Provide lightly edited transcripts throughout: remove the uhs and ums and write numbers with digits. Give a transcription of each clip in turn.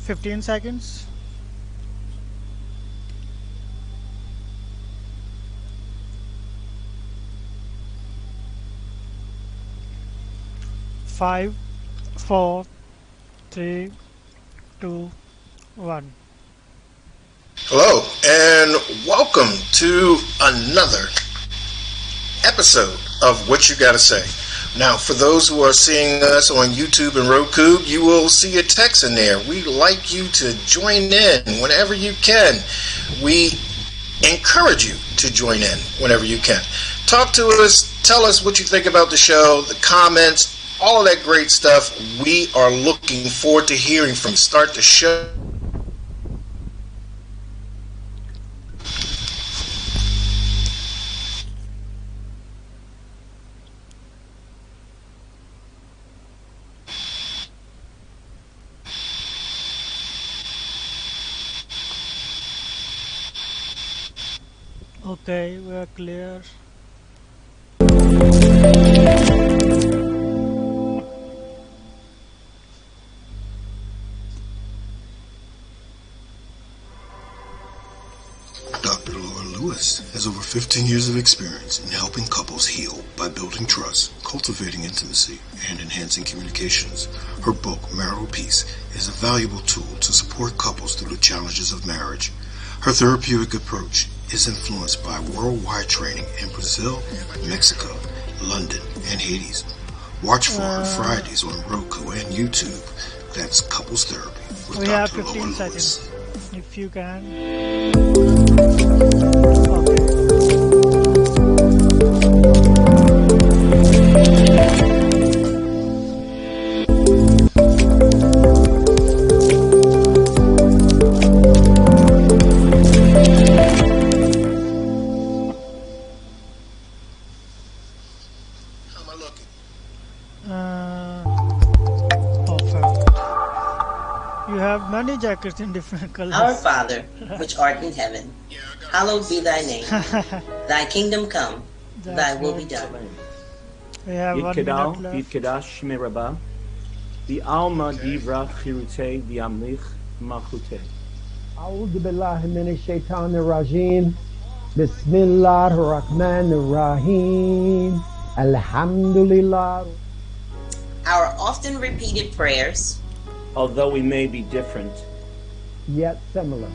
15 seconds. Five, four, three, two, one. Hello, and welcome to another episode of What You Gotta Say. Now, for those who are seeing us on YouTube and Roku, you will see a text in there. We'd like you to join in whenever you can. We encourage you to join in whenever you can. Talk to us, tell us what you think about the show, the comments, all of that great stuff. We are looking forward to hearing from start to show. Okay, we are clear. Dr. Laura Lewis has over 15 years of experience in helping couples heal by building trust, cultivating intimacy, and enhancing communications. Her book, Marital Peace, is a valuable tool to support couples through the challenges of marriage. Her therapeutic approach is influenced by worldwide training in Brazil, Mexico, London, and Hades. Watch for her Fridays on Roku and YouTube. That's Couples Therapy with We have Dr. 15 Laura seconds. Lewis. If you can. How am I looking? Perfect. You have many jackets in different colors. Our Father, which art in heaven, hallowed be thy name. Thy kingdom come, thy will be done. We have 1 יתקדל minute left. ויתקדש שמי רבה בעלמא דיברה חירותי וימליך מלכותי. أعوذ بالله من الشيطان الرجيم بسم الله الرحمن الرحيم الحمد لله. Our often repeated prayers, Although we may be different, yet similar.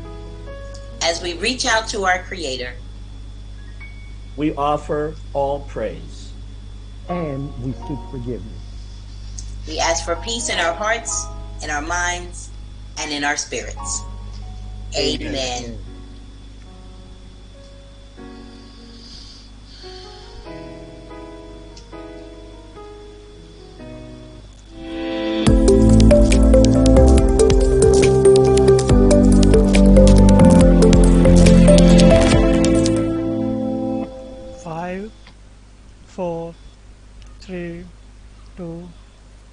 as we reach out to our Creator, we offer all praise. And we seek forgiveness. we ask for peace in our hearts, in our minds, and in our spirits. Amen. Five, four, three, two,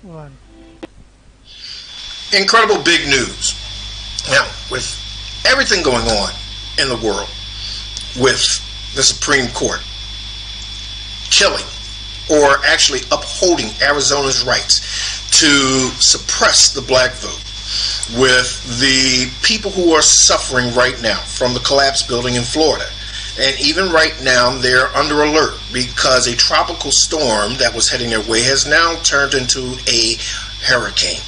one. Incredible big news. Now, with everything going on in the world, with the Supreme Court killing or actually upholding Arizona's rights to suppress the black vote, with the people who are suffering right now from the collapsed building in Florida, and even right now they're under alert because a tropical storm that was heading their way has now turned into a hurricane.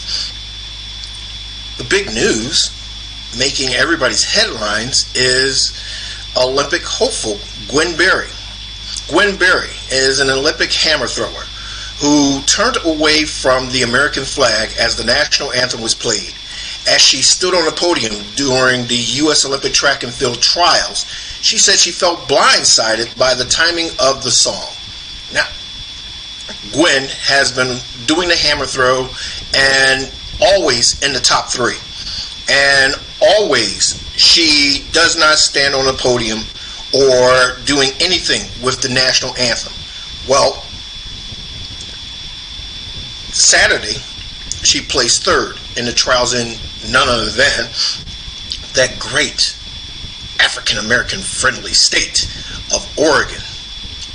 The big news making everybody's headlines is Olympic hopeful Gwen Berry. Gwen Berry is an Olympic hammer thrower who turned away from the American flag as the national anthem was played. As she stood on the podium during the U.S. Olympic track and field trials, she said she felt blindsided by the timing of the song. Now, Gwen has been doing the hammer throw and always in the top three. And always she does not stand on a podium or doing anything with the national anthem. Well, Saturday she placed third in the trials in none other than that great African American friendly state of Oregon.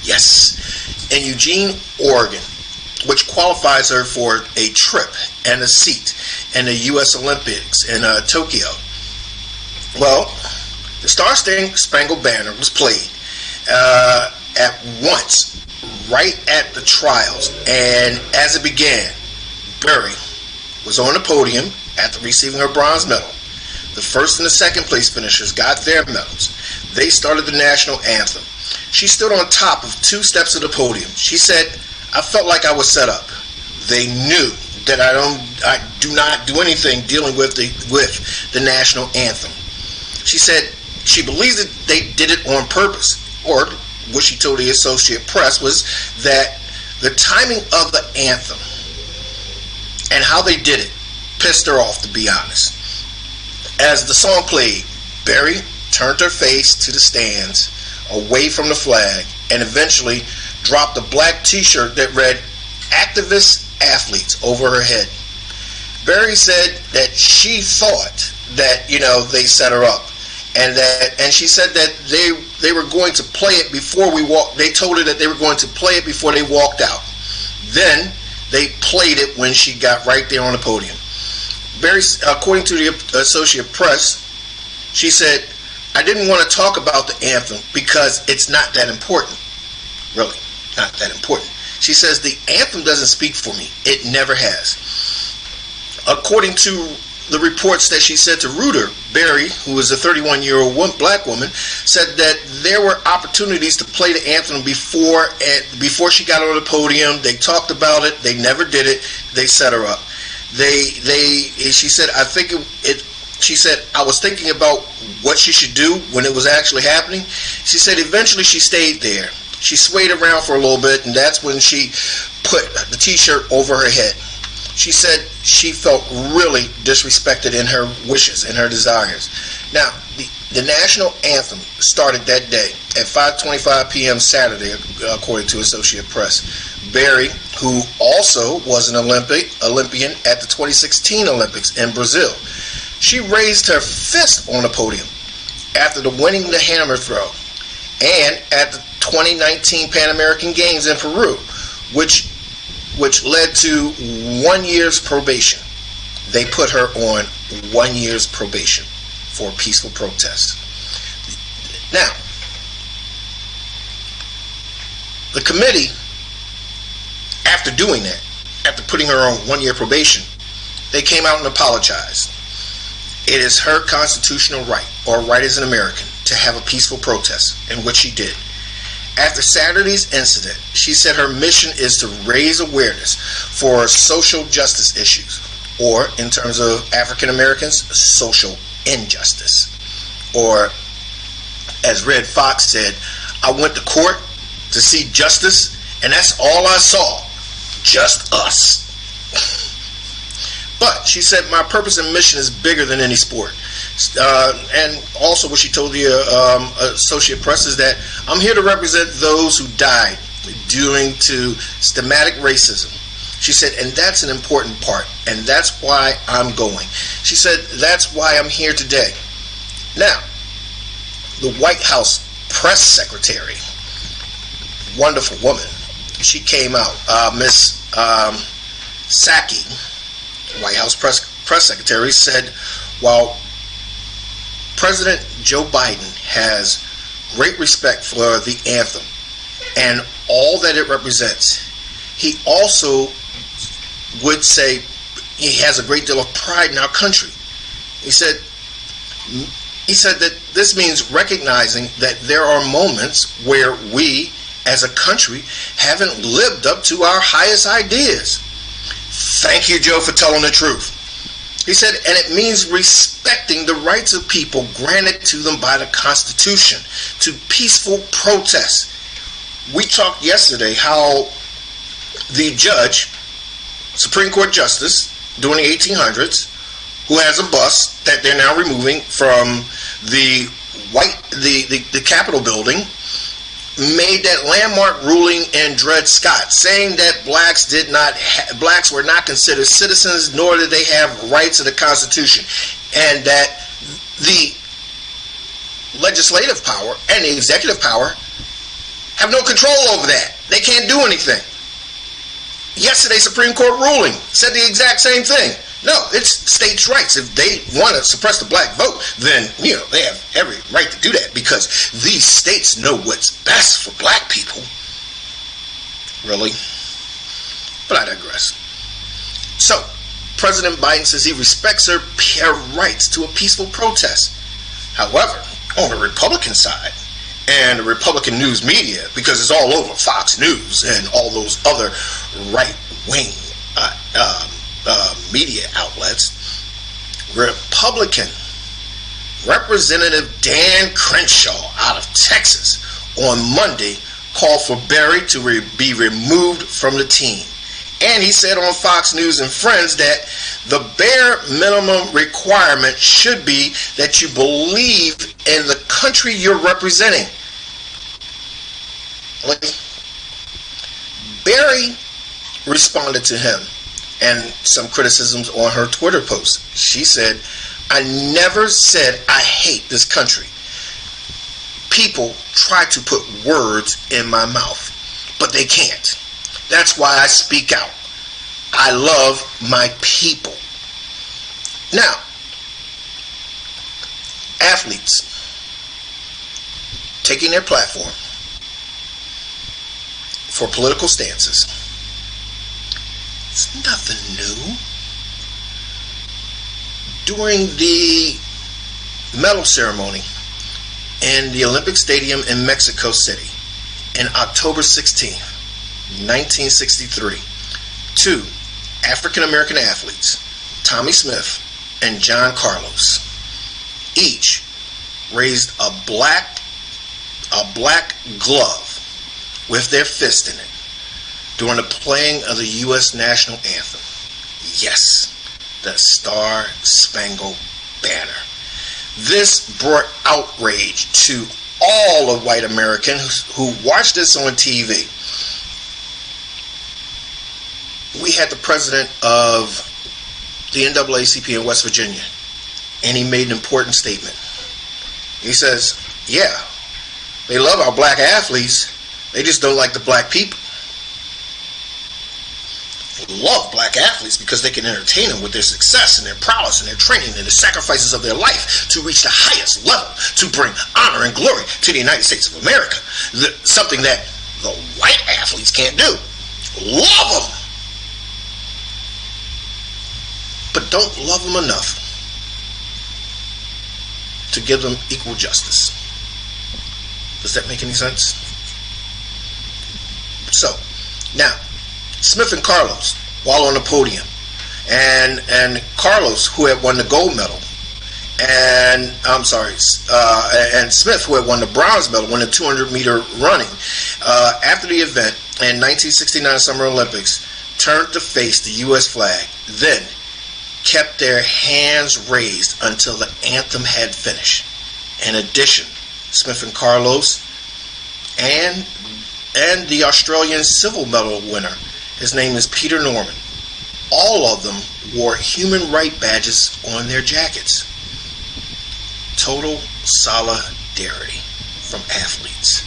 Yes, in Eugene, Oregon, which qualifies her for a trip and a seat in the U.S. Olympics in Tokyo. Well, the Star-Spangled Banner was played at once, right at the trials, and as it began, Berry was on the podium after receiving her bronze medal. The first and the second place finishers got their medals. They started the national anthem. She stood on top of 2 steps of the podium. She said, "I felt like I was set up. They knew that I do not do anything dealing with the national anthem." She said she believes that they did it on purpose, or what she told the Associated Press was that the timing of the anthem and how they did it pissed her off, to be honest. As the song played, Berry turned her face to the stands, away from the flag, and eventually dropped a black t-shirt that read "Activist Athletes" over her head. Berry said that she thought that, they set her up, and she said that they were going to play it before we walked. They told her that they were going to play it before they walked out. Then they played it when she got right there on the podium. Berry, according to the Associated Press, she said, "I didn't want to talk about the anthem because it's not that important. Really, not that important." She says, "The anthem doesn't speak for me. It never has." According to the reports that she said to Reuters, Berry, who is a 31-year-old black woman, said that there were opportunities to play the anthem before she got on the podium. They talked about it. They never did it. They set her up. She said, she said, "I was thinking about what she should do when it was actually happening." She said eventually she stayed there. She swayed around for a little bit, and that's when she put the t-shirt over her head. She said she felt really disrespected in her wishes and her desires. Now, the national anthem started that day at 5:25 p.m. Saturday, according to Associated Press. Berry, who also was an Olympian at the 2016 Olympics in Brazil, she raised her fist on the podium after winning the hammer throw, and at the 2019 Pan American Games in Peru, which led to 1 year's probation. They put her on 1 year's probation for peaceful protest. Now, the committee, after doing that, after putting her on 1 year probation, they came out and apologized. It is her constitutional right, or right as an American, to have a peaceful protest, and what she did. After Saturday's incident, she said her mission is to raise awareness for social justice issues, or in terms of African Americans, social injustice. Or, as Red Fox said, "I went to court to see justice, and that's all I saw. Just us." But she said, "My purpose and mission is bigger than any sport." And also what she told the Associated Press is that, "I'm here to represent those who died due to systematic racism." She said, and that's an important part, and that's why I'm going. She said, "That's why I'm here today." Now, the White House press secretary, wonderful woman, she came out, Miss Psaki, White House press secretary, said, while President Joe Biden has great respect for the anthem and all that it represents, he also would say he has a great deal of pride in our country. He said that this means recognizing that there are moments where we as a country haven't lived up to our highest ideas. Thank you, Joe, for telling the truth. He said, and it means respecting the rights of people granted to them by the Constitution to peaceful protest. We talked yesterday how the judge, Supreme Court Justice, during the 1800s, who has a bust that they're now removing from the Capitol building, made that landmark ruling in Dred Scott, saying that blacks were not considered citizens, nor did they have rights of the Constitution, and that the legislative power and the executive power have no control over that. They can't do anything. Yesterday's Supreme Court ruling said the exact same thing. No, it's states' rights. If they want to suppress the black vote, then, they have every right to do that because these states know what's best for black people. Really? But I digress. So, President Biden says he respects her rights to a peaceful protest. However, on the Republican side, and the Republican news media, because it's all over Fox News and all those other right-wing media outlets, Republican Representative Dan Crenshaw out of Texas on Monday called for Berry to be removed from the team. And he said on Fox News and Friends that the bare minimum requirement should be that you believe in the country you're representing. Berry responded to him and some criticisms on her Twitter post. She said, "I never said I hate this country. People try to put words in my mouth, but they can't. That's why I speak out. I love my people." Now, athletes taking their platform for political stances. It's nothing new. During the medal ceremony in the Olympic Stadium in Mexico City in October 16th, 1963, two African-American athletes, Tommy Smith and John Carlos, each raised a black glove with their fist in it during the playing of the U.S. national anthem. Yes, the Star Spangled Banner. This brought outrage to all of white Americans who watched this on TV. We had the president of the NAACP in West Virginia, and he made an important statement. He says, yeah, they love our black athletes, they just don't like the black people. They love black athletes because they can entertain them with their success and their prowess and their training and the sacrifices of their life to reach the highest level, to bring honor and glory to the United States of America. Something that the white athletes can't do. Love them, but don't love them enough to give them equal justice. Does that make any sense? So, now, Smith and Carlos, while on the podium, and Carlos, who had won the gold medal, and Smith, who had won the bronze medal, won the 200-meter running, after the event in 1969 Summer Olympics, turned to face the U.S. flag, then kept their hands raised until the anthem had finished. In addition, Smith and Carlos and the Australian silver medal winner, his name is Peter Norman, all of them wore human rights badges on their jackets. Total solidarity from athletes.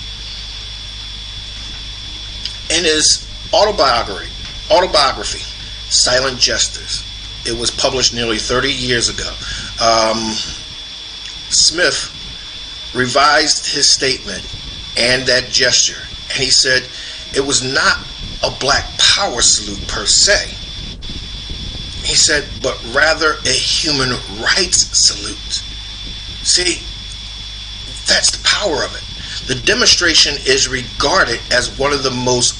In his autobiography, Silent Gestures, it was published nearly 30 years ago, Smith revised his statement and that gesture, and he said it was not a black power salute per se. He said, but rather a human rights salute. See, that's the power of it. The demonstration is regarded as one of the most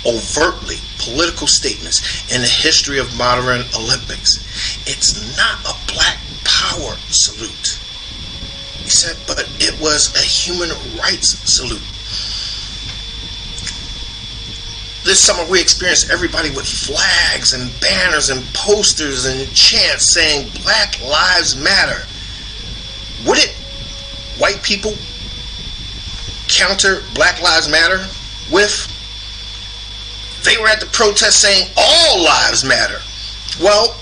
overtly political statements in the history of modern Olympics. It's not a black power salute. He said, but it was a human rights salute. This summer we experienced everybody with flags and banners and posters and chants saying Black Lives Matter. Would it, white people, counter Black Lives Matter with? They were at the protest saying all lives matter. Well,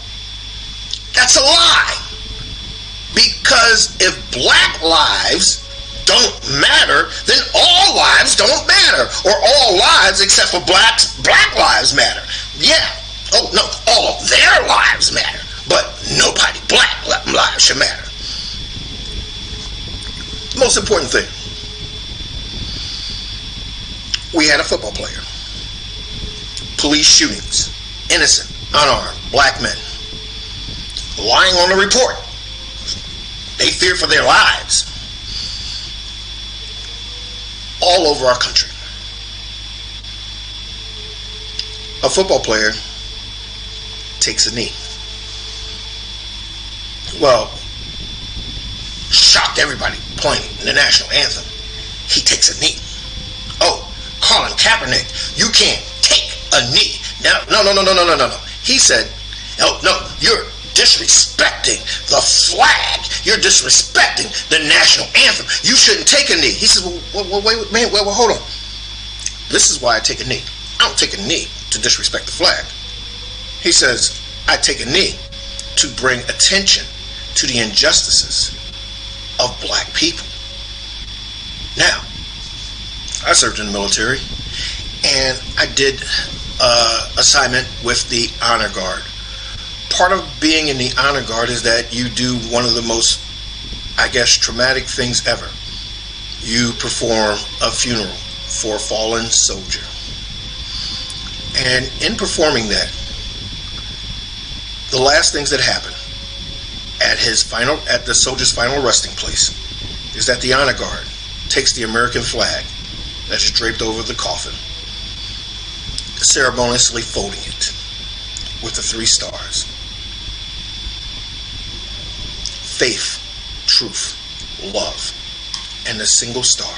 that's a lie. Because if black lives don't matter, then all lives don't matter. Or all lives except for black lives matter. lives should matter. Most important thing, we had a football player. Police shootings, innocent, unarmed, black men, lying on the report. They fear for their lives. All over our country. A football player takes a knee. Well, shocked everybody playing the national anthem. He takes a knee. Oh, Colin Kaepernick, you can't take a knee. No. He said, oh, no, you're disrespecting the flag. You're disrespecting the national anthem. You shouldn't take a knee. He says, well, hold on. This is why I take a knee. I don't take a knee to disrespect the flag. He says, I take a knee to bring attention to the injustices of black people. Now, I served in the military, and I did assignment with the Honor Guard. Part of being in the Honor Guard is that you do one of the most, I guess, traumatic things ever. You perform a funeral for a fallen soldier. And in performing that, the last things that happen at the soldier's final resting place is that the Honor Guard takes the American flag that is draped over the coffin, ceremoniously folding it with the 3 stars. Faith, truth, love, and the single star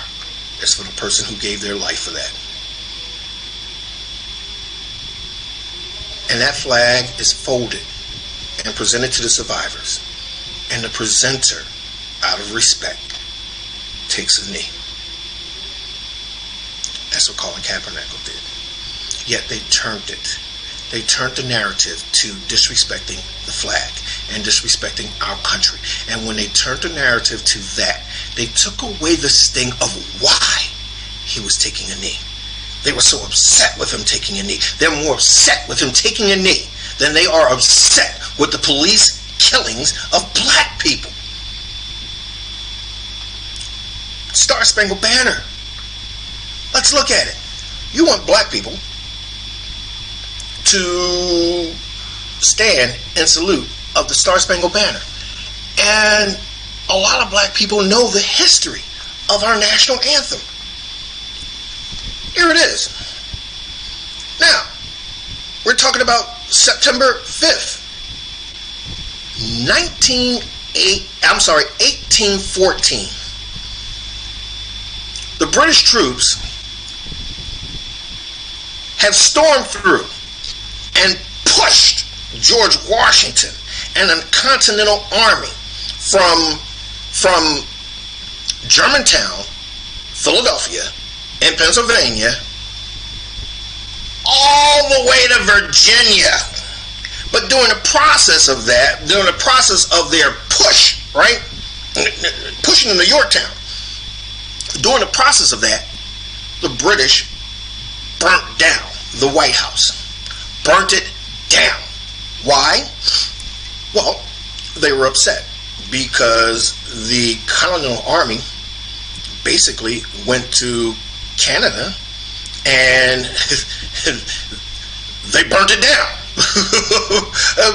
is for the person who gave their life for that. And that flag is folded and presented to the survivors. And the presenter, out of respect, takes a knee. That's what Colin Kaepernick did. Yet they turned it. They turned the narrative to disrespecting the flag and disrespecting our country. And when they turned the narrative to that, they took away the sting of why he was taking a knee. They were so upset with him taking a knee. They're more upset with him taking a knee than they are upset with the police killings of black people. Star Spangled Banner. Let's look at it. You want black people to stand and salute of the Star Spangled Banner. And a lot of black people know the history of our national anthem. Here it is. Now, we're talking about September 5th, 1814. The British troops have stormed through and pushed George Washington and a Continental Army from Germantown, Philadelphia, in Pennsylvania, all the way to Virginia. But during the process of their push, right, pushing into Yorktown, during the process of that, the British burnt down the White House. Burnt it down. Why? Well, they were upset because the Continental Army basically went to Canada and they burnt it down.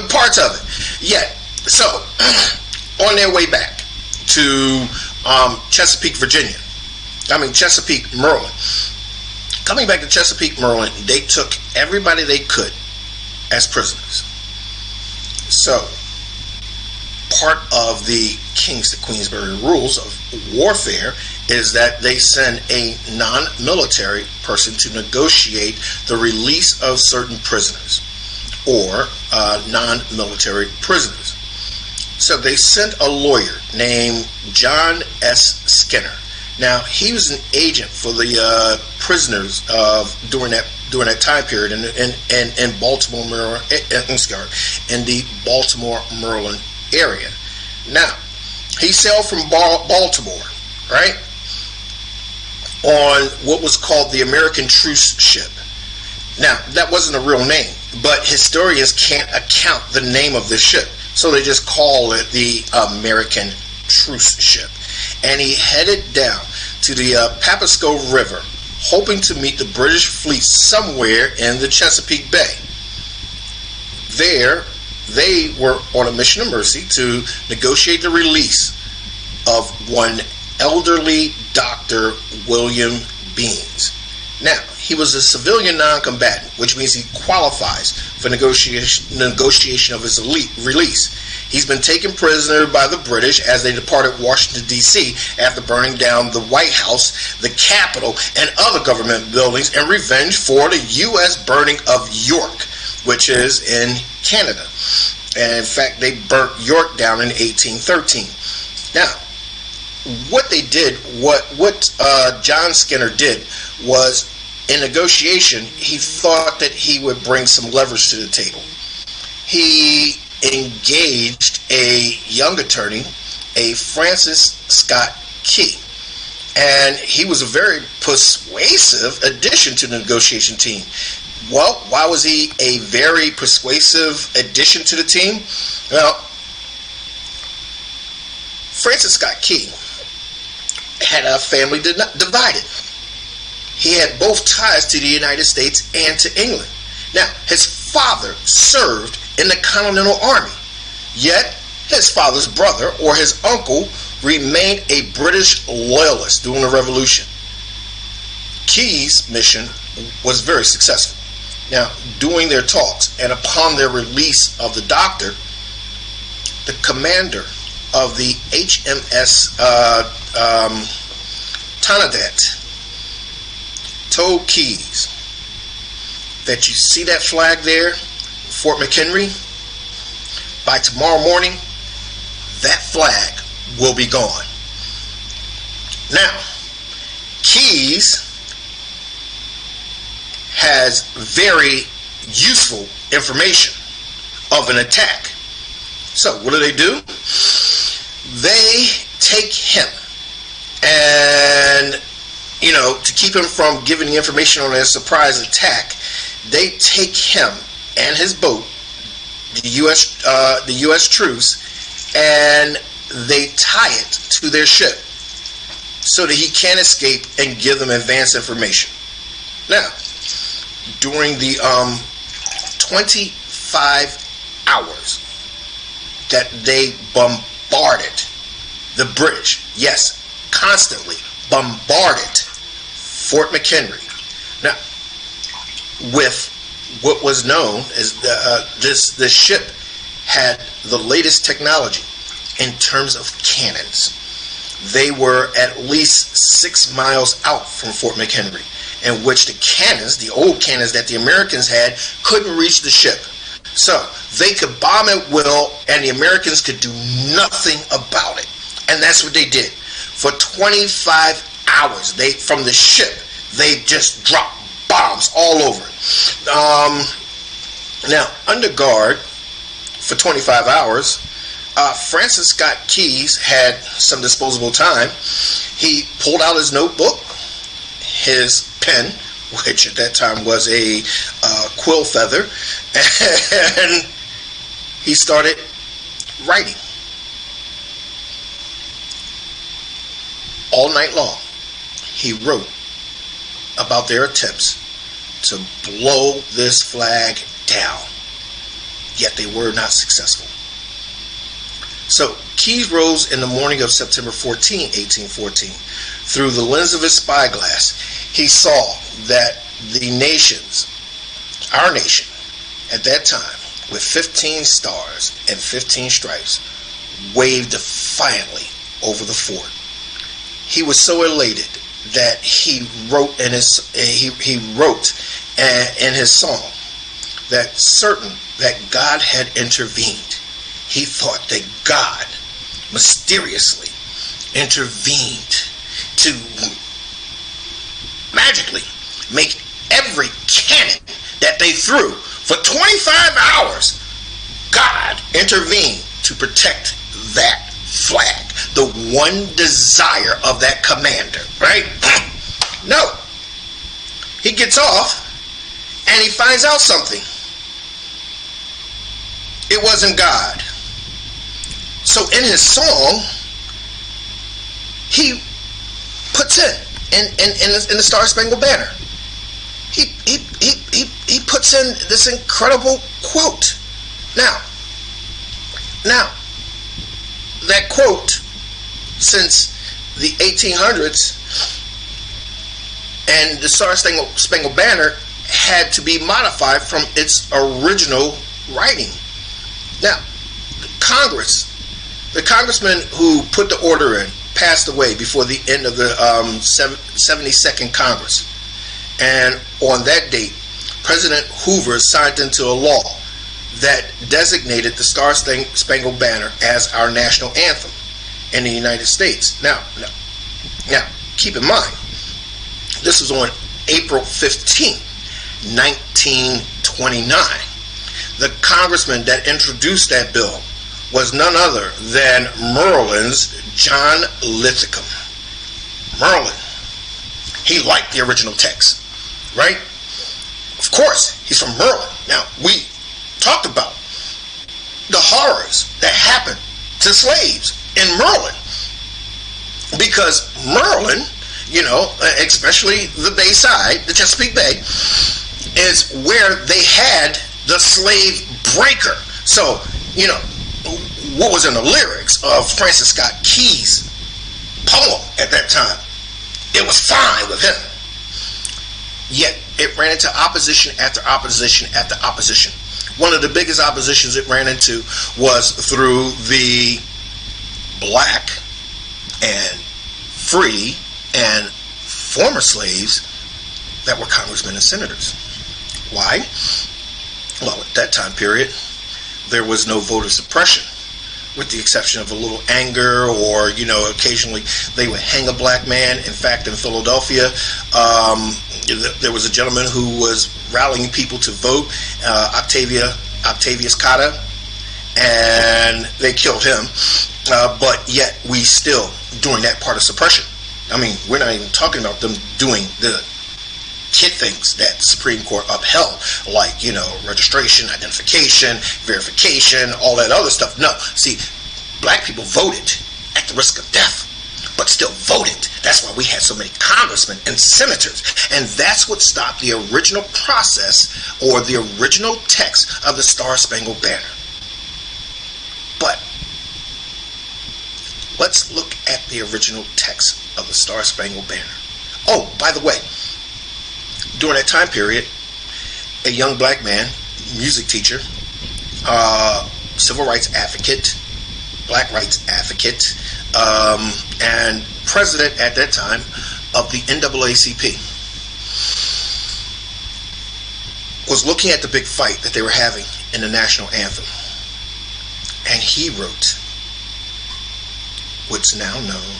Parts of it. Yet, so on their way back to Chesapeake, Maryland. Coming back to Chesapeake, Maryland, they took everybody they could as prisoners. So, part of the Kings to Queensberry rules of warfare is that they send a non-military person to negotiate the release of certain prisoners or non-military prisoners. So they sent a lawyer named John S. Skinner. Now, he was an agent for the prisoners during that time period in Baltimore, Maryland, in the Baltimore, Maryland area. Now, he sailed from Baltimore, right, on what was called the American Truce Ship. Now, that wasn't a real name, but historians can't account the name of this ship. So they just call it the American truce ship. And he headed down to the Papago River, hoping to meet the British fleet somewhere in the Chesapeake Bay. There, they were on a mission of mercy to negotiate the release of one elderly Dr. William Beans. Now, he was a civilian non-combatant, which means he qualifies for negotiation of his release. He's been taken prisoner by the British as they departed Washington, D.C. after burning down the White House, the Capitol, and other government buildings in revenge for the U.S. burning of York, which is in Canada. And in fact, they burnt York down in 1813. Now, what they did, what John Skinner did was, in negotiation, he thought that he would bring some leverage to the table. He engaged a young attorney, a Francis Scott Key, and he was a very persuasive addition to the negotiation team. Well, why was he a very persuasive addition to the team? Well, Francis Scott Key had a family divided. He had both ties to the United States and to England. Now, his father served in the Continental Army, yet his father's brother or his uncle remained a British loyalist during the Revolution. Key's mission was very successful. Now, during their talks and upon their release of the doctor, the commander of the HMS Trinidad told Keyes that, you see that flag there, Fort McHenry? By tomorrow morning, that flag will be gone. Now, Keyes has very useful information of an attack. So what do? They take him, and to keep him from giving the information on their surprise attack, they take him and his boat, the U.S. truce, and they tie it to their ship so that he can't escape and give them advance information. Now, during the 25 hours that they bombarded the British, yes, constantly bombarded Fort McHenry. Now, with what was known as this ship had the latest technology in terms of cannons. They were at least 6 miles out from Fort McHenry, in which the cannons, the old cannons that the Americans had, couldn't reach the ship. So they could bomb at will, and the Americans could do nothing about it. And that's what they did. For 25 hours, from the ship, they just dropped bombs all over. Now, under guard for 25 hours, Francis Scott Keyes had some disposable time. He pulled out his notebook, his pen, which at that time was a quill feather, and he started writing. All night long, he wrote about their attempts to blow this flag down, yet they were not successful. So Keyes rose in the morning of September 14, 1814. Through the lens of his spyglass, he saw that the nations, our nation, at that time, with 15 stars and 15 stripes, waved defiantly over the fort. He was so elated that he wrote in his song that certain that God had intervened. He thought that God mysteriously intervened to magically make every cannon that they threw for 25 hours. God intervened to protect that flag, the one desire of that commander, right? No. He gets off and he finds out something. It wasn't God. So in his song, he puts in the Star Spangled Banner, he puts in this incredible quote. Now that quote, since the 1800s, and the Star Spangled Banner had to be modified from its original writing. Now, the congressman who put the order in passed away before the end of the 72nd Congress. And on that date, President Hoover signed into a law that designated the Star Spangled Banner as our national anthem in the United States. Now, keep in mind, this was on April 15, 1929. The congressman that introduced that bill was none other than Maryland's John Linthicum. Maryland. He liked the original text, right? Of course, he's from Maryland. Now, we talked about the horrors that happened to slaves in Maryland, because Maryland, especially the Bay side, the Chesapeake Bay, is where they had the slave breaker. So, what was in the lyrics of Francis Scott Key's poem at that time, it was fine with him. Yet, it ran into opposition after opposition after opposition. One of the biggest oppositions it ran into was through the black and free and former slaves that were congressmen and senators. Why? Well, at that time period, there was no voter suppression, with the exception of a little anger, or, occasionally they would hang a black man. In fact, in Philadelphia, there was a gentleman who was rallying people to vote, Octavius Cotta, and they killed him. But yet, we still doing that part of suppression. I mean, we're not even talking about them doing the kid things that the Supreme Court upheld, like, registration, identification, verification, all that other stuff. No, see, black people voted at the risk of death, but still voted. That's why we had so many congressmen and senators. And that's what stopped the original process, or the original text of the Star Spangled Banner. But let's look at the original text of the Star Spangled Banner. Oh, by the way, during that time period, a young black man, music teacher, civil rights advocate, black rights advocate, and president at that time of the NAACP, was looking at the big fight that they were having in the national anthem. And he wrote what's now known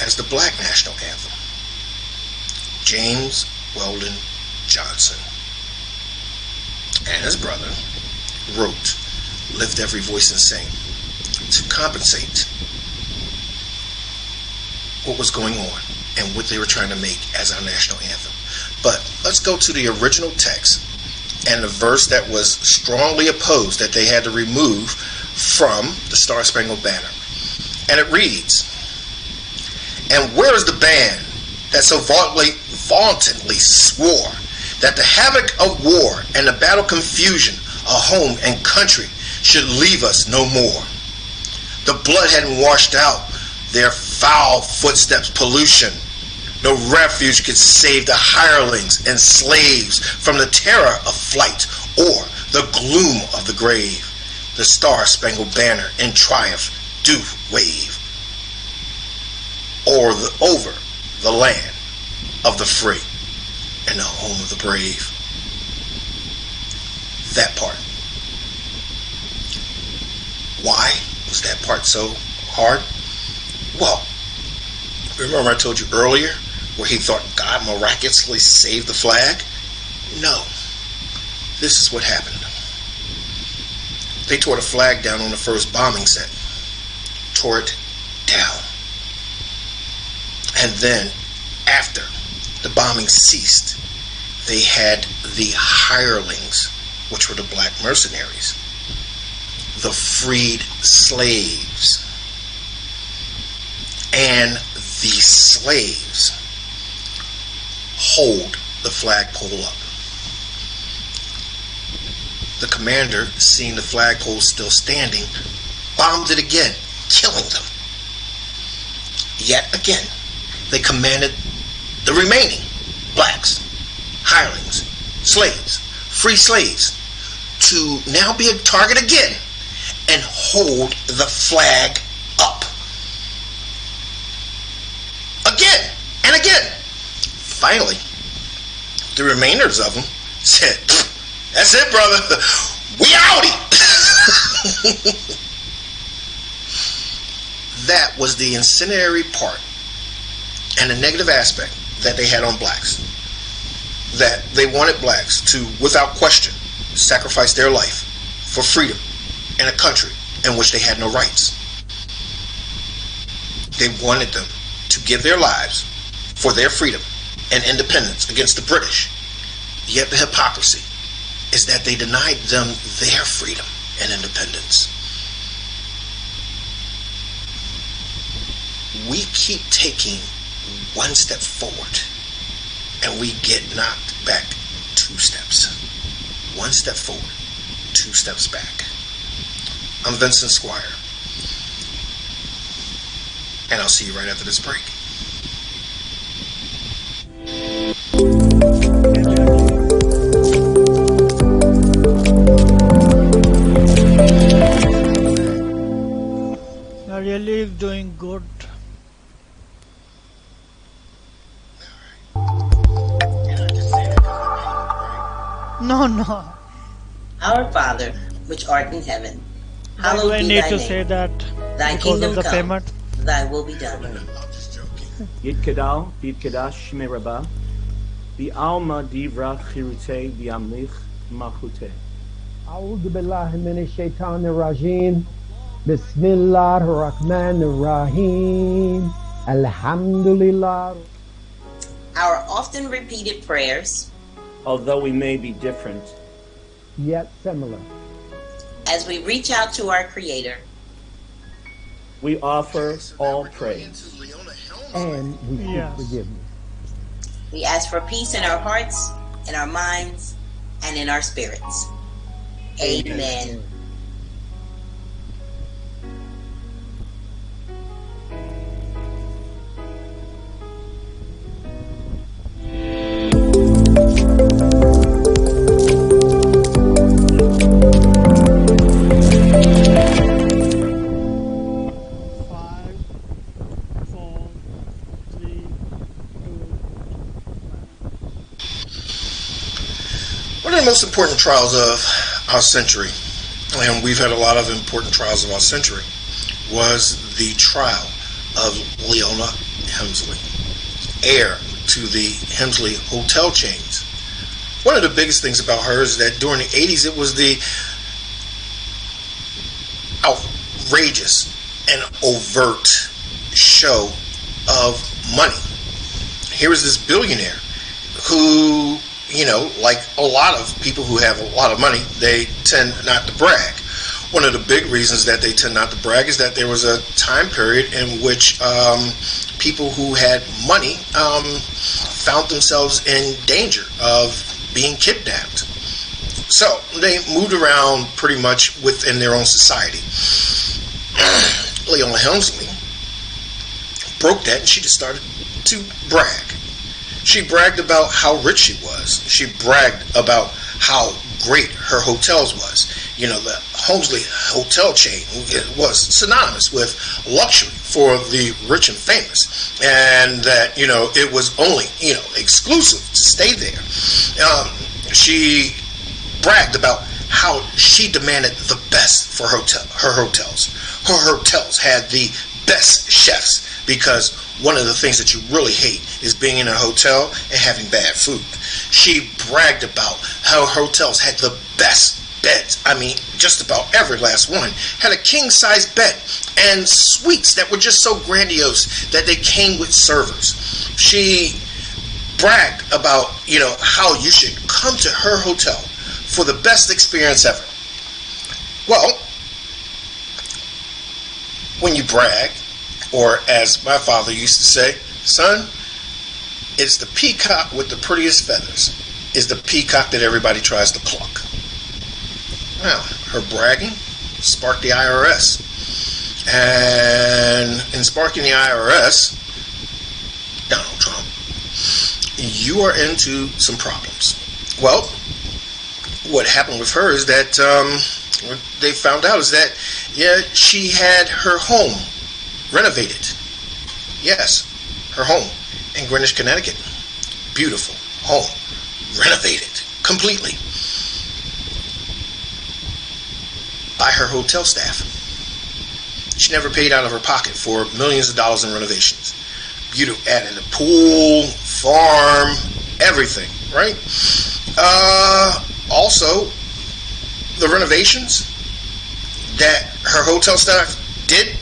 as the Black National Anthem. James Weldon Johnson and his brother wrote Lift Every Voice and Sing to compensate what was going on and what they were trying to make as our national anthem. But let's go to the original text and the verse that was strongly opposed, that they had to remove from the Star Spangled Banner. And it reads, "And where is the band that so vauntedly swore that the havoc of war and the battle confusion of home and country should leave us no more? The blood hadn't washed out their foul footsteps pollution. No refuge could save the hirelings and slaves from the terror of flight or the gloom of the grave. The Star Spangled Banner in triumph do wave over the land of the free and the home of the brave." That part. Why was that part so hard? Well, remember I told you earlier where he thought God miraculously saved the flag? No. This is what happened. They tore the flag down on the first bombing set. Tore it down. And then, after the bombing ceased, they had the hirelings, which were the black mercenaries, the freed slaves. And the slaves hold the flagpole up. The commander, seeing the flagpole still standing, bombed it again, killing them. Yet again, they commanded the remaining blacks, hirelings, slaves, free slaves, to now be a target again and hold the flag up. Again and again. Finally, the remainders of them said, "That's it, brother. We outie." That was the incendiary part and the negative aspect that they had on blacks. That they wanted blacks to, without question, sacrifice their life for freedom in a country in which they had no rights. They wanted them to give their lives for their freedom and independence against the British. Yet the hypocrisy is that they denied them their freedom and independence. We keep taking one step forward and we get knocked back 2 steps. 1 step forward, 2 steps back. I'm Vincent Squire, and I'll see you right after this break. You're really doing good. No. Our Father, which art in heaven, Why do hallowed I be need thy to name. say that? Thy Because kingdom of the come, payment? thy will be done. I'm just joking. Yitkedal, Yitkedash Shmei Rabbah, B'alma Divra Chirutei B'amlich Malchutei. أعوذ بالله من الشيطان الرجيم بسم الله الرحمن الرحيم الحمد لله. Our often repeated prayers, Although we may be different, Yet similar. as we reach out to our Creator, we offer all praise. And we seek Yes. forgiveness. we ask for peace in our hearts, in our minds, and in our spirits. Amen. Five, four, three, two. One of the most important trials of our century, and we've had a lot of important trials of our century, was the trial of Leona Helmsley, heir to the Helmsley hotel chains. One of the biggest things about her is that during the 80s it was the outrageous and overt show of money. Here is this billionaire who, like a lot of people who have a lot of money, they tend not to brag. One of the big reasons that they tend not to brag is that there was a time period in which people who had money found themselves in danger of being kidnapped. So they moved around pretty much within their own society. Leona Helmsley broke that and she just started to brag. She bragged about how rich she was. She bragged about how great her hotels was. The Helmsley hotel chain was synonymous with luxury for the rich and famous, and that it was only exclusive to stay there. She bragged about how she demanded the best for her hotels. Her hotels had the best chefs, because one of the things that you really hate is being in a hotel and having bad food. She bragged about how her hotels had the best beds. I mean, just about every last one had a king-size bed and suites that were just so grandiose that they came with servers. She bragged about, how you should come to her hotel for the best experience ever. Well, when you brag, or as my father used to say, son, it's the peacock with the prettiest feathers is the peacock that everybody tries to pluck. Well, her bragging sparked the IRS. And in sparking the IRS, Donald Trump, you are into some problems. Well, what happened with her is that what they found out is that, yeah, she had her home renovated. Yes, her home in Greenwich, Connecticut. Beautiful home, renovated completely by her hotel staff. She never paid out of her pocket for millions of dollars in renovations. Beautiful, added a pool, farm, everything, right? Also, the renovations that her hotel staff did,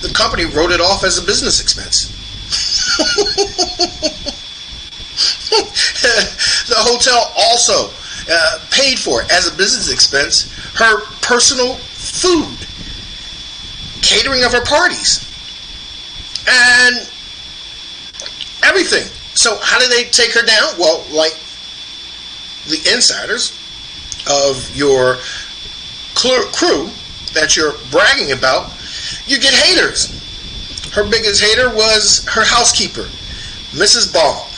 the company wrote it off as a business expense. The hotel also paid for it as a business expense her personal food, catering of her parties, and everything. So how did they take her down? Well, like the insiders of your crew that you're bragging about, you get haters. Her biggest hater was her housekeeper, Mrs. Baum.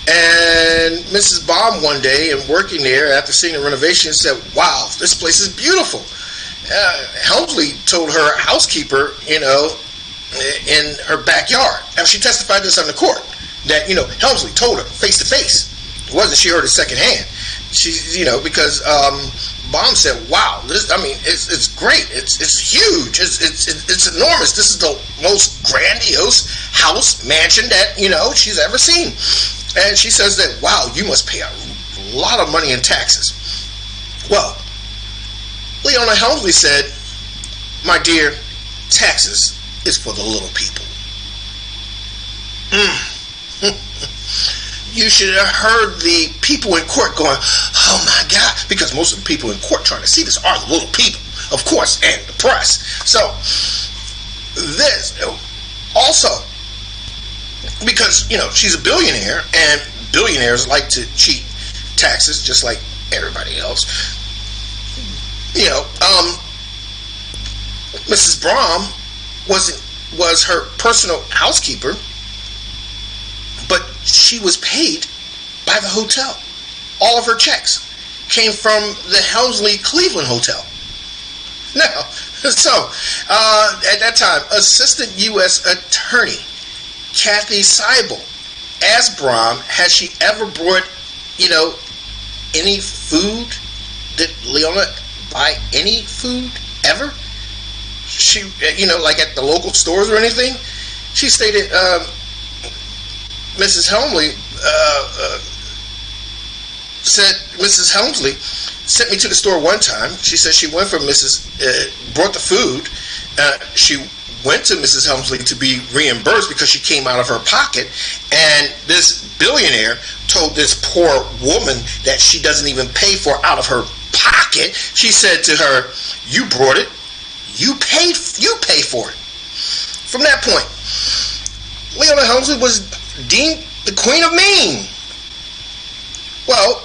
And Mrs. Baum one day, and working there after seeing the renovation, said, wow, this place is beautiful. Helmsley told her housekeeper, in her backyard. Now, she testified this on the court, that, Helmsley told her face to face. It wasn't she heard it secondhand. She, because Baum said, wow, it's great. It's huge. It's enormous. This is the most grandiose house, mansion that, she's ever seen. And she says that, wow, you must pay a lot of money in taxes. Well, Leona Helmsley said, my dear, taxes is for the little people. You should have heard the people in court going, oh my God, because most of the people in court trying to see this are the little people, of course, and the press. So, this also, because, she's a billionaire, and billionaires like to cheat taxes just like everybody else. Mrs. Baum was her personal housekeeper, but she was paid by the hotel. All of her checks came from the Helmsley Cleveland Hotel. Now, so at that time, Assistant U.S. Attorney Kathy Seibel asked Baum, has she ever brought, any food? Did Leona buy any food ever? She, like at the local stores or anything? She stated, Mrs. Helmsley said, Mrs. Helmsley sent me to the store one time. She said she went for brought the food. She went to Mrs. Helmsley to be reimbursed because she came out of her pocket, and this billionaire told this poor woman that she doesn't even pay for out of her pocket. She said to her, you brought it, you pay for it. From that point, Leona Helmsley was deemed the Queen of Mean. Well,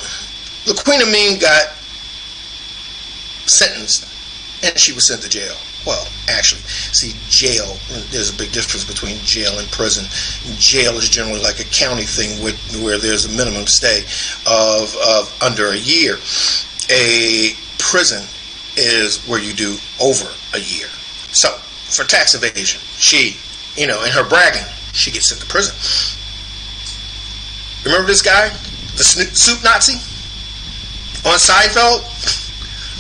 the Queen of Mean got sentenced, and she was sent to jail. Well, actually, see, jail, there's a big difference between jail and prison. Jail is generally like a county thing where there's a minimum stay of under a year. A prison is where you do over a year. So, for tax evasion, she, in her bragging, she gets sent to prison. Remember this guy? The soup Nazi? On Seinfeld?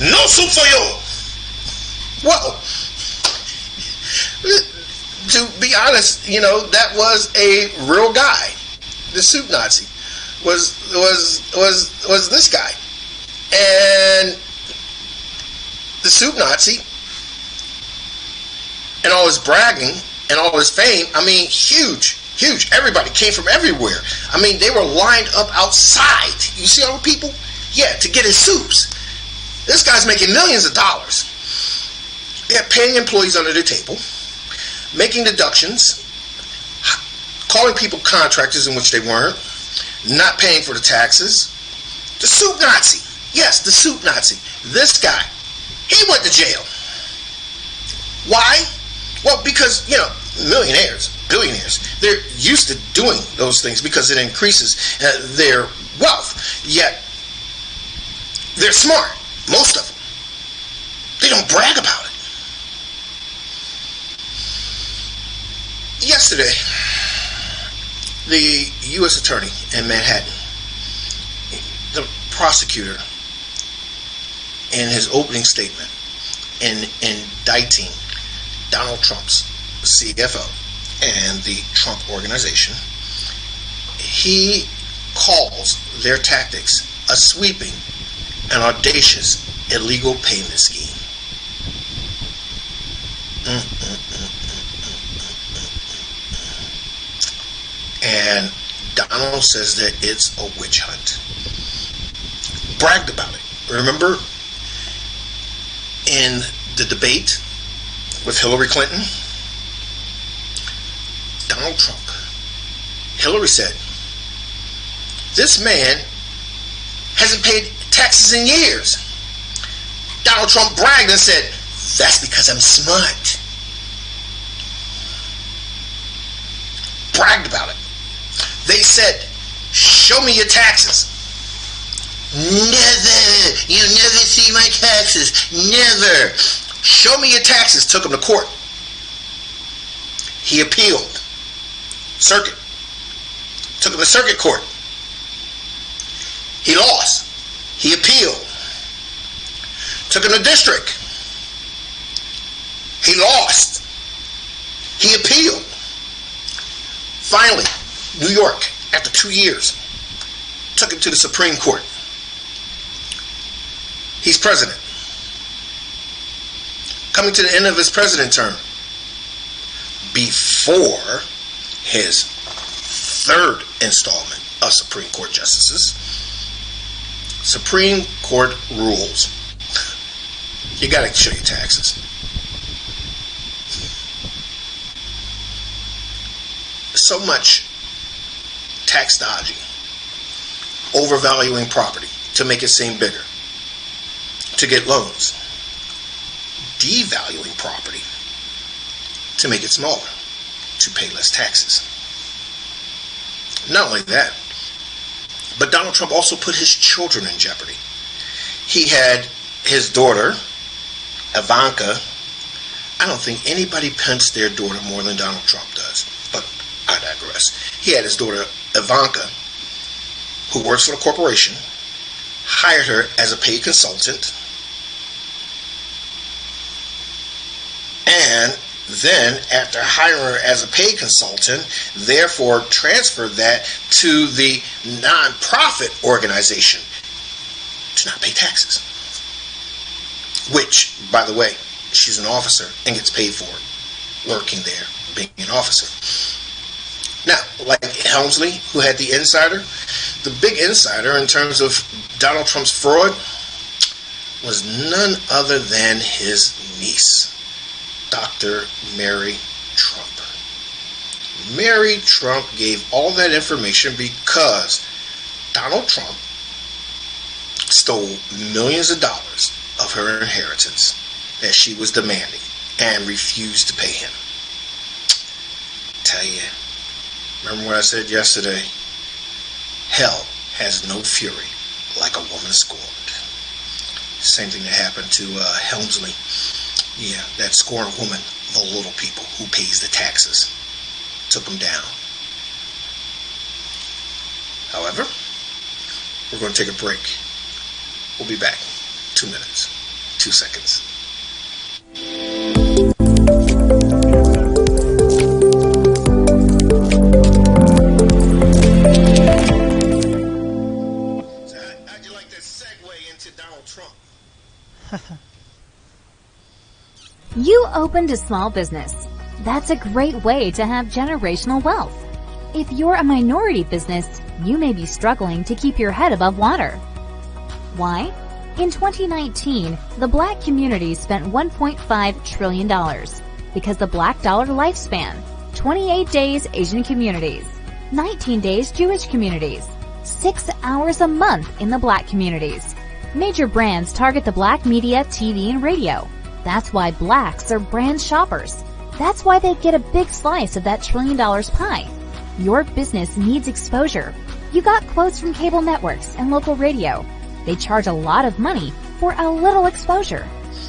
No soup for you! Well, to be honest, that was a real guy. The soup Nazi was this guy. And the soup Nazi and all his bragging and all his fame, huge. Everybody came from everywhere. They were lined up outside. You see all the people? Yeah, to get his soups. This guy's making millions of dollars. Yeah, paying employees under the table, making deductions, calling people contractors in which they weren't, not paying for the taxes. The suit Nazi. Yes, the suit Nazi. This guy, he went to jail. Why? Well, because, millionaires, billionaires, they're used to doing those things because it increases their wealth. Yet, they're smart, most of them. They don't brag about it. Yesterday, the U.S. Attorney in Manhattan, the prosecutor, in his opening statement, in indicting Donald Trump's CFO and the Trump Organization, he calls their tactics a sweeping and audacious illegal payment scheme. And Donald says that it's a witch hunt. Bragged about it. Remember in the debate with Hillary Clinton? Donald Trump. Hillary said, this man hasn't paid taxes in years. Donald Trump bragged and said, that's because I'm smart. Bragged about it. They said, show me your taxes. Never. You never see my taxes. Never. Show me your taxes. Took him to court. He appealed. Circuit. Took him to circuit court. He lost. He appealed. Took him to district. He lost. He appealed. Finally, New York, after 2 years, took him to the Supreme Court. He's president. Coming to the end of his president term. Before his third installment of Supreme Court justices, Supreme Court rules. You got to show your taxes. So much tax dodging, overvaluing property to make it seem bigger, to get loans, devaluing property to make it smaller, to pay less taxes. Not only that, but Donald Trump also put his children in jeopardy. He had his daughter, Ivanka. I don't think anybody pimps their daughter more than Donald Trump does, but I digress. He had his daughter, Ivanka, who works for a corporation, hired her as a paid consultant, and then after hiring her as a paid consultant, therefore transferred that to the non-profit organization to not pay taxes. Which, by the way, she's an officer and gets paid for it, working there, being an officer. Now, like Helmsley, who had the insider, the big insider in terms of Donald Trump's fraud was none other than his niece, Dr. Mary Trump. Mary Trump gave all that information because Donald Trump stole millions of dollars of her inheritance that she was demanding and refused to pay him. Tell you, remember what I said yesterday? Hell has no fury like a woman scorned. Same thing that happened to Helmsley. Yeah, that scorned woman, the little people who pays the taxes, took them down. However, we're going to take a break. We'll be back. 2 minutes, 2 seconds. How'd you like that segue into Donald Trump? You opened a small business. That's a great way to have generational wealth. If you're a minority business, you may be struggling to keep your head above water. Why? In 2019, the black community spent $1.5 trillion because the black dollar lifespan, 28 days Asian communities, 19 days Jewish communities, 6 hours a month in the black communities. Major brands target the black media, TV, and radio. That's why blacks are brand shoppers. That's why they get a big slice of that $1 trillion pie. Your business needs exposure. You got quotes from cable networks and local radio. They charge a lot of money for a little exposure.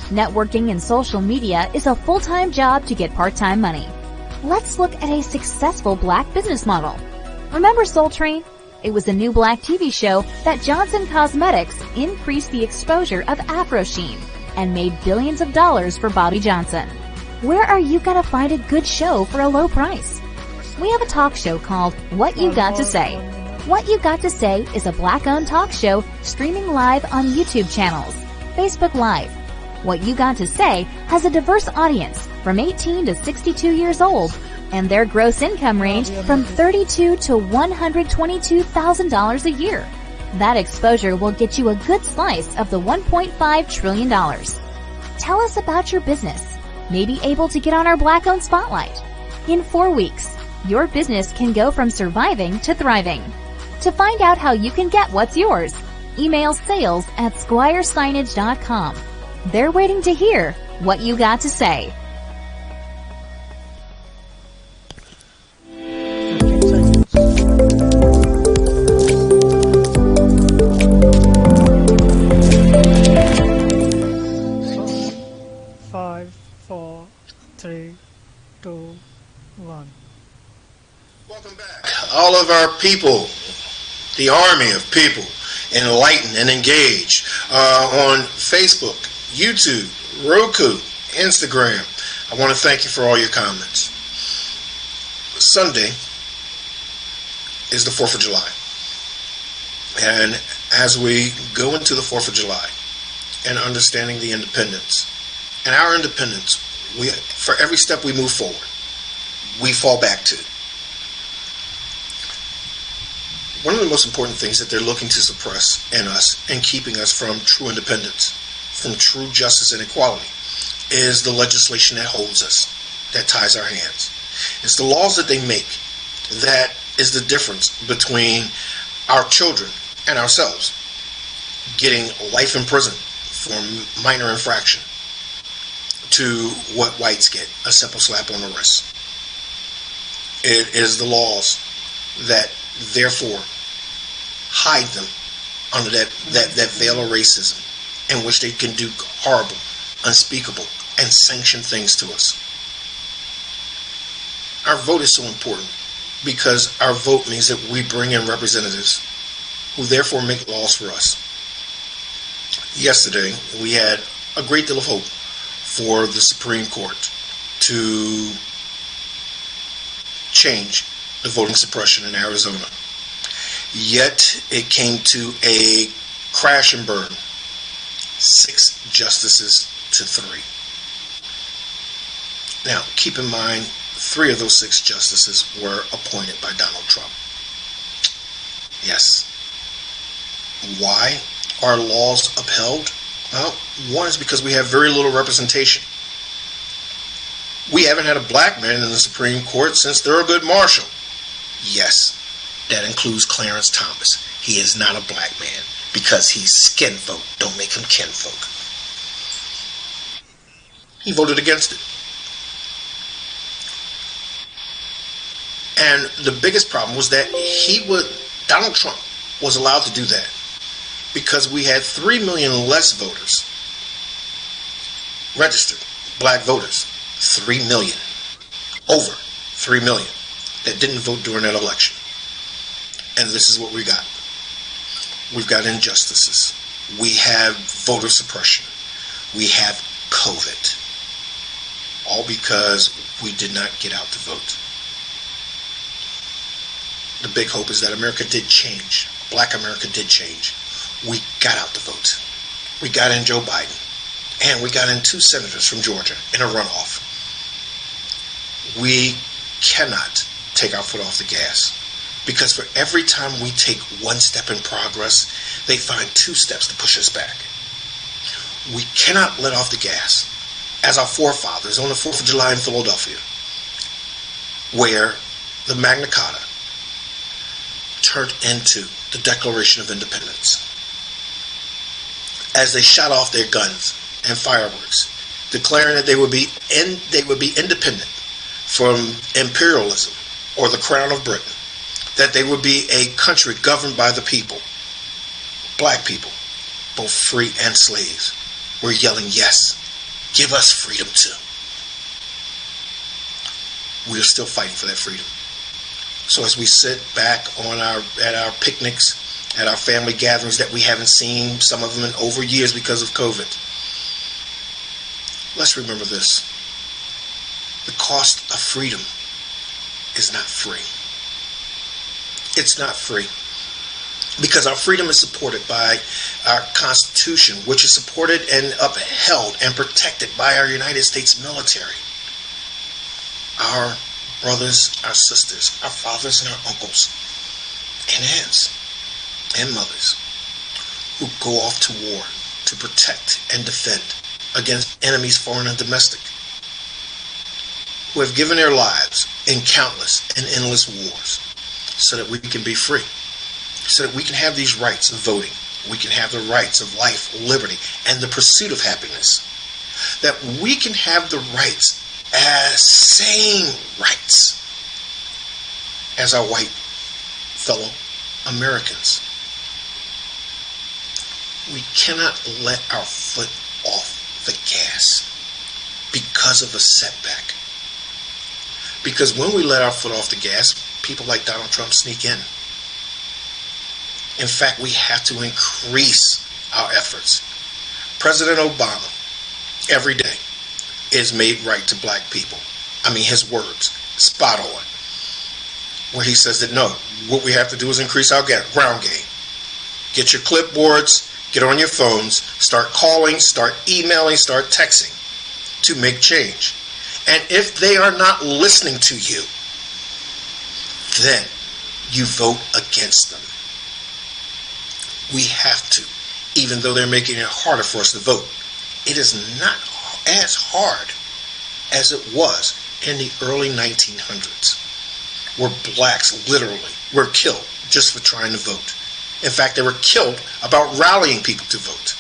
Networking and social media is a full-time job to get part-time money. Let's look at a successful black business model. Remember Soul Train? It was a new black TV show that Johnson Cosmetics increased the exposure of Afro Sheen and made billions of dollars for Bobby Johnson. Where are you gonna find a good show for a low price? We have a talk show called What You Got to Say. What You Got to Say is a black-owned talk show streaming live on YouTube channels, Facebook Live. What You Got to Say has a diverse audience from 18 to 62 years old, and their gross income range from $32,000 to $122,000 a year. That exposure will get you a good slice of the $1.5 trillion. Tell us about your business. Maybe able to get on our black-owned spotlight. In 4 weeks, your business can go from surviving to thriving. To find out how you can get what's yours, email sales@squiresignage.com. They're waiting to hear what you got to say. 15 seconds. 5, 4, 3, 2, 1. Welcome back. All of our people, the army of people, enlighten and engage on Facebook, YouTube, Roku, Instagram. I want to thank you for all your comments. Sunday is the 4th of July. And as we go into the 4th of July and understanding the independence, and our independence, for every step we move forward, we fall back to. One of the most important things that they're looking to suppress in us and keeping us from true independence, from true justice and equality, is the legislation that holds us, that ties our hands. It's the laws that they make that is the difference between our children and ourselves getting life in prison for minor infraction to what whites get, a simple slap on the wrist. It is the laws that therefore hide them under that veil of racism in which they can do horrible, unspeakable, and sanctioned things to us. Our vote is so important because our vote means that we bring in representatives who therefore make laws for us. Yesterday, we had a great deal of hope for the Supreme Court to change the voting suppression in Arizona. Yet it came to a crash and burn. 6 justices to 3. Now, keep in mind, 3 of those 6 justices were appointed by Donald Trump. Yes. Why are laws upheld? Well, one is because we have very little representation. We haven't had a black man in the Supreme Court since Thurgood Marshall. Yes, that includes Clarence Thomas. He is not a black man because he's skin folk. Don't make him kin folk. He voted against it. And the biggest problem was that Donald Trump was allowed to do that because we had 3 million less voters registered, black voters. 3 million. Over 3 million that didn't vote during that election. And this is what we got. We've got injustices. We have voter suppression. We have COVID. All because we did not get out to vote. The big hope is that America did change. Black America did change. We got out to vote. We got in Joe Biden. And we got in 2 senators from Georgia in a runoff. We cannot take our foot off the gas. Because for every time we take 1 step in progress, they find 2 steps to push us back. We cannot let off the gas as our forefathers on the 4th of July in Philadelphia, where the Magna Carta turned into the Declaration of Independence. As they shot off their guns and fireworks, declaring that they would be independent from imperialism or the Crown of Britain, that they would be a country governed by the people, black people, both free and slaves, were yelling, yes, give us freedom too. We are still fighting for that freedom. So as we sit back at our picnics, at our family gatherings that we haven't seen, some of them in over years because of COVID, let's remember this. The cost of freedom is not free. It's not free. Because our freedom is supported by our Constitution, which is supported and upheld and protected by our United States military. Our brothers, our sisters, our fathers and our uncles and aunts and mothers who go off to war to protect and defend against enemies foreign and domestic, who have given their lives in countless and endless wars so that we can be free, so that we can have these rights of voting, we can have the rights of life, liberty, and the pursuit of happiness, that we can have the rights, same rights as our white fellow Americans. We cannot let our foot off the gas because of a setback. Because when we let our foot off the gas, people like Donald Trump sneak in. In fact, we have to increase our efforts. President Obama, every day, is made right to black people. I mean, his words, spot on. Where he says that no, what we have to do is increase our ground game. Get your clipboards, get on your phones, start calling, start emailing, start texting to make change. And if they are not listening to you, then you vote against them. We have to, even though they're making it harder for us to vote. It is not as hard as it was in the early 1900s, where blacks literally were killed just for trying to vote. In fact, they were killed about rallying people to vote.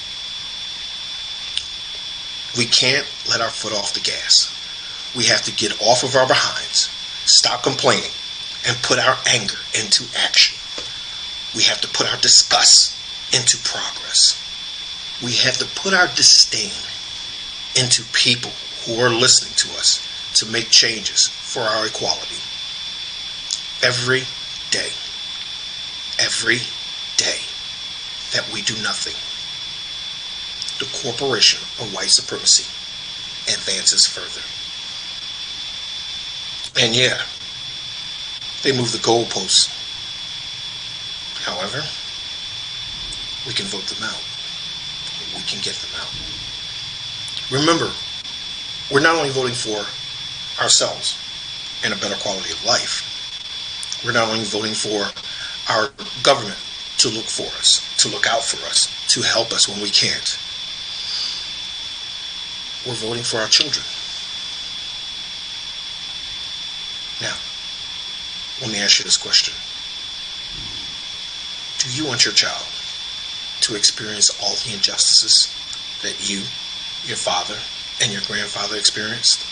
We can't let our foot off the gas. We have to get off of our behinds, stop complaining, and put our anger into action. We have to put our disgust into progress. We have to put our disdain into people who are listening to us to make changes for our equality. Every day that we do nothing, the corporation of white supremacy advances further. And yeah, they move the goalposts. However, we can vote them out. We can get them out. Remember, we're not only voting for ourselves and a better quality of life. We're not only voting for our government to look for us, to look out for us, to help us when we can't. We're voting for our children. Now, let me ask you this question. Do you want your child to experience all the injustices that you, your father, and your grandfather experienced?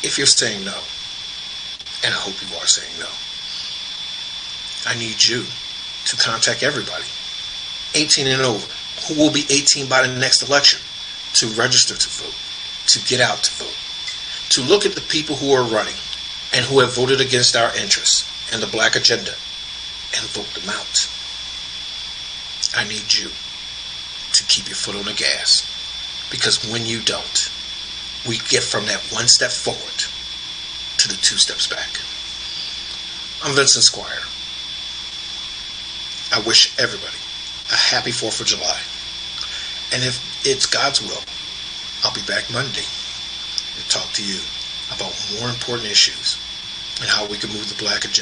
If you're saying no, and I hope you are saying no, I need you to contact everybody 18 and over who will be 18 by the next election to register to vote, to get out to vote, to look at the people who are running and who have voted against our interests and the black agenda and vote them out. I need you to keep your foot on the gas, because when you don't, we get from that one step forward to the 2 steps back. I'm Vincent Squire. I wish everybody a happy 4th of July. And if it's God's will, I'll be back Monday to talk to you about more important issues and how we can move the black agenda